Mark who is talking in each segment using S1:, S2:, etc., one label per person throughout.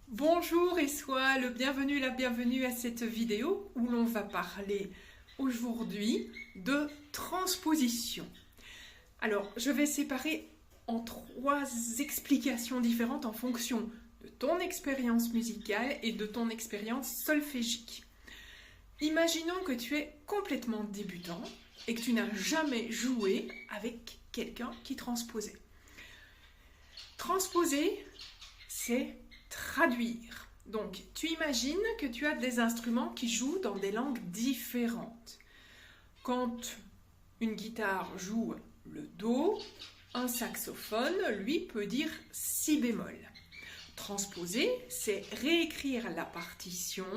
S1: Bonjour et sois le bienvenu, la bienvenue à cette vidéo où l'on va parler aujourd'hui de transposition. Alors, je vais séparer en trois explications différentes en fonction de ton expérience musicale et de ton expérience solfégique. Imaginons que tu es complètement débutant et que tu n'as jamais joué avec quelqu'un qui transposait. Transposer, c'est traduire. Donc, tu imagines que tu as des instruments qui jouent dans des langues différentes. Quand une guitare joue le Do, un saxophone, lui, peut dire si bémol. Transposer, c'est réécrire la partition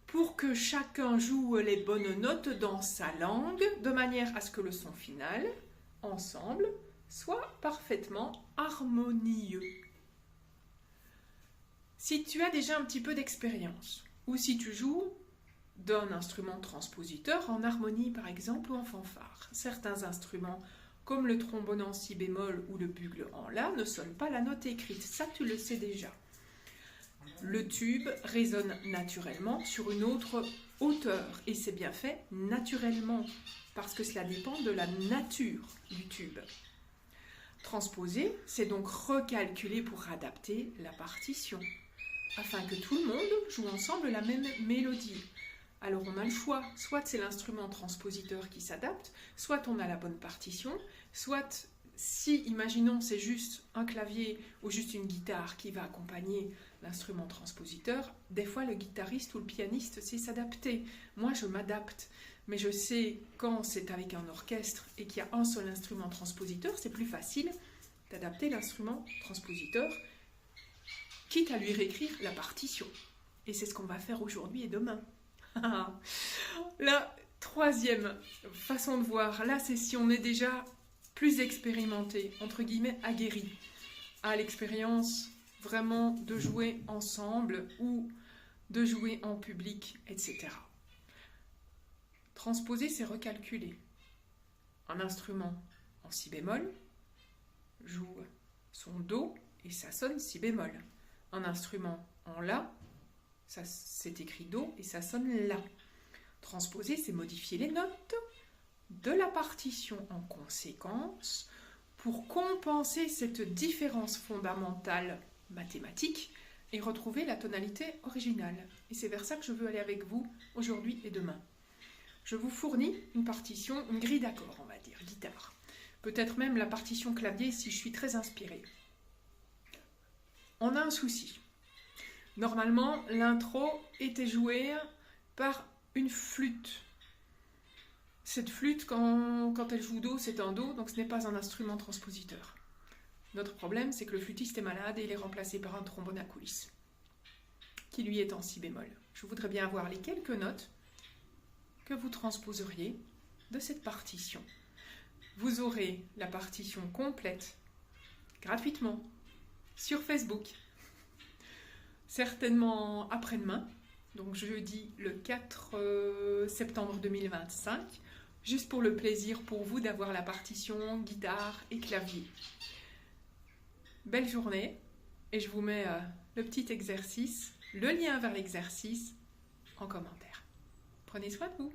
S1: pour que chacun joue les bonnes notes dans sa langue, de manière à ce que le son final, ensemble, soit parfaitement harmonieux. Si tu as déjà un petit peu d'expérience, ou si tu joues d'un instrument transpositeur en harmonie par exemple ou en fanfare, certains instruments comme le trombone en si bémol ou le bugle en la ne sonnent pas la note écrite, ça tu le sais déjà. Le tube résonne naturellement sur une autre hauteur et c'est bien fait naturellement parce que cela dépend de la nature du tube. Transposer, c'est donc recalculer pour adapter la partition, afin que tout le monde joue ensemble la même mélodie. Alors on a le choix, soit c'est l'instrument transpositeur qui s'adapte, soit on a la bonne partition, soit si, imaginons, c'est juste un clavier ou juste une guitare qui va accompagner l'instrument transpositeur, des fois le guitariste ou le pianiste sait s'adapter. Moi je m'adapte, mais je sais quand c'est avec un orchestre et qu'il y a un seul instrument transpositeur, c'est plus facile d'adapter l'instrument transpositeur quitte à lui réécrire la partition. Et c'est ce qu'on va faire aujourd'hui et demain. La troisième façon de voir, là c'est si on est déjà plus expérimenté, entre guillemets aguerri, à l'expérience vraiment de jouer ensemble ou de jouer en public, etc. Transposer, c'est recalculer. Un instrument en si bémol joue son Do et ça sonne si bémol. Un instrument en La, ça c'est écrit Do et ça sonne La. Transposer, c'est modifier les notes de la partition en conséquence pour compenser cette différence fondamentale mathématique et retrouver la tonalité originale. Et c'est vers ça que je veux aller avec vous aujourd'hui et demain. Je vous fournis une partition, une grille d'accords, on va dire, guitare. Peut-être même la partition clavier si je suis très inspirée. On a un souci. Normalement, l'intro était jouée par une flûte. Cette flûte, quand elle joue Do, c'est un Do, donc ce n'est pas un instrument transpositeur. Notre problème, c'est que le flûtiste est malade et il est remplacé par un trombone à coulisses, qui lui est en si bémol. Je voudrais bien avoir les quelques notes que vous transposeriez de cette partition. Vous aurez la partition complète, gratuitement, sur Facebook, certainement après-demain, donc jeudi le 4 septembre 2025, juste pour le plaisir pour vous d'avoir la partition guitare et clavier. Belle journée et je vous mets le petit exercice, le lien vers l'exercice en commentaire. Prenez soin de vous.